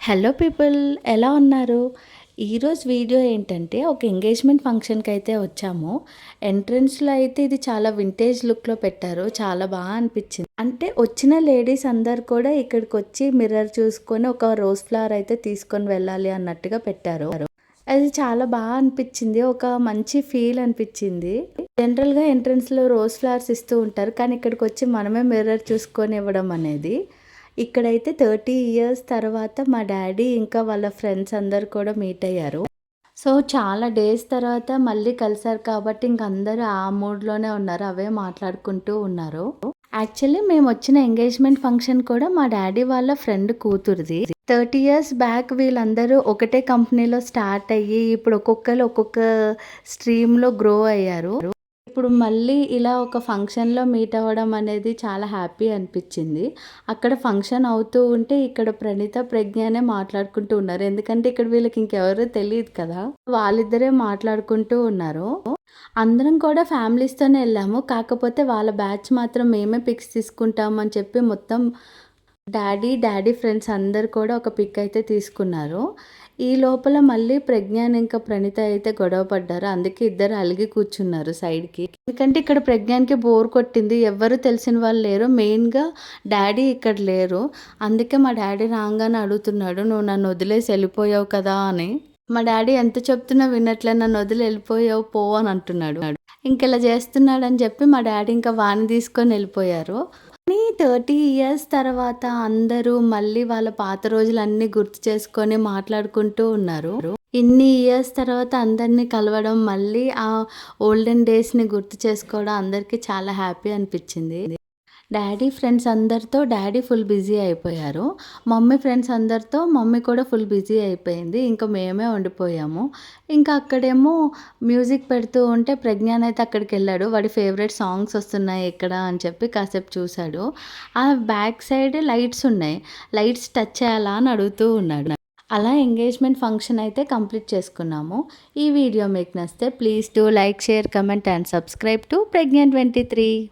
Hello people, ఎలా ఉన్నారు? ఈరోజు వీడియో ఏంటంటే ఒక ఎంగేజ్మెంట్ ఫంక్షన్కి అయితే వచ్చాము. ఎంట్రన్స్లో అయితే ఇది చాలా వింటేజ్ లుక్లో పెట్టారు. చాలా బాగా అనిపించింది. అంటే వచ్చిన లేడీస్ అందరు కూడా ఇక్కడికి వచ్చి మిర్రర్ చూసుకొని ఒక రోజ్ ఫ్లవర్ అయితే తీసుకొని వెళ్ళాలి అన్నట్టుగా పెట్టారు. అది చాలా బాగా అనిపించింది. ఒక మంచి ఫీల్ అనిపించింది. జనరల్గా ఎంట్రన్స్లో రోజ్ ఫ్లవర్స్ ఇస్తూ ఉంటారు, కానీ ఇక్కడికి వచ్చి మనమే మిర్రర్ చూసుకొని ఇవ్వడం అనేది. ఇక్కడైతే 30 ఇయర్స్ తర్వాత మా డాడీ ఇంకా వాళ్ళ ఫ్రెండ్స్ అందరు కూడా మీట్ అయ్యారు. సో చాలా డేస్ తర్వాత మళ్ళీ కలిసారు కాబట్టి ఇంక అందరూ ఆ మూడ్లోనే ఉన్నారు. అవే మాట్లాడుకుంటూ ఉన్నారు. యాక్చువల్లీ మేము వచ్చిన ఎంగేజ్మెంట్ ఫంక్షన్ కూడా మా డాడీ వాళ్ళ ఫ్రెండ్ కూతురుది. 30 ఇయర్స్ బ్యాక్ వీళ్ళందరూ ఒకటే కంపెనీలో స్టార్ట్ అయ్యి ఇప్పుడు ఒక్కొక్కరు ఒక్కొక్క స్ట్రీమ్లో గ్రో అయ్యారు. ఇప్పుడు మళ్ళీ ఇలా ఒక ఫంక్షన్లో మీట్ అవ్వడం అనేది చాలా హ్యాపీ అనిపించింది. అక్కడ ఫంక్షన్ అవుతూ ఉంటే ఇక్కడ ప్రణీత ప్రజ్ఞనే మాట్లాడుకుంటూ ఉన్నారు. ఎందుకంటే ఇక్కడ వీళ్ళకి ఇంకెవరో తెలియదు కదా, వాళ్ళిద్దరే మాట్లాడుకుంటూ ఉన్నారు. అందరం కూడా ఫ్యామిలీస్తోనే వెళ్ళాము. కాకపోతే వాళ్ళ బ్యాచ్ మాత్రం మేమే పిక్స్ తీసుకుంటామని చెప్పి మొత్తం డాడీ ఫ్రెండ్స్ అందరు కూడా ఒక పిక్ అయితే తీసుకున్నారు. ఈ లోపల మళ్ళీ ప్రజ్ఞాన్ ఇంకా ప్రణీత అయితే గొడవ పడ్డారు. అందుకే ఇద్దరు అలిగి కూర్చున్నారు సైడ్కి. ఎందుకంటే ఇక్కడ ప్రజ్ఞాన్కి బోర్ కొట్టింది. ఎవ్వరు తెలిసిన వాళ్ళు లేరు. మెయిన్గా డాడీ ఇక్కడ లేరు. అందుకే మా డాడీ రాగానే అడుగుతున్నాడు, నువ్వు నన్ను వదిలేసి వెళ్ళిపోయావు కదా అని. మా డాడీ ఎంత చెప్తున్నా వినట్లే, నన్ను వదిలి వెళ్ళిపోయావు పో అని అంటున్నాడు. ఇంకెలా చేస్తున్నాడని చెప్పి మా డాడీ ఇంకా వాణ్ణి తీసుకొని వెళ్ళిపోయారు. 30 ఇయర్స్ తర్వాత అందరూ మళ్ళీ వాళ్ళ పాత రోజులన్నీ గుర్తు చేసుకొని మాట్లాడుకుంటూ ఉన్నారు. ఇన్ని ఇయర్స్ తర్వాత అందరినీ కలవడం, మళ్ళీ ఆ ఓల్డెన్ డేస్ని గుర్తు చేసుకోవడం అందరికీ చాలా హ్యాపీ అనిపించింది. డాడీ ఫ్రెండ్స్ అందరితో డాడీ ఫుల్ బిజీ అయిపోయారు. మమ్మీ ఫ్రెండ్స్ అందరితో మమ్మీ కూడా ఫుల్ బిజీ అయిపోయింది. ఇంకా మేమే ఉండిపోయాము. ఇంకా అక్కడేమో మ్యూజిక్ పెడుతూ ఉంటే ప్రజ్ఞాన్ అయితే అక్కడికి వెళ్ళాడు. వాడి ఫేవరెట్ సాంగ్స్ వస్తున్నాయి ఎక్కడ అని చెప్పి కాసేపు చూశాడు. ఆ బ్యాక్ సైడ్ లైట్స్ ఉన్నాయి. లైట్స్ టచ్ చేయాలా అని అడుగుతూ ఉన్నాడు. అలా ఎంగేజ్మెంట్ ఫంక్షన్ అయితే కంప్లీట్ చేసుకున్నాము. ఈ వీడియో మీకు నచ్చితే please do like, share, comment and subscribe to Pregnan23.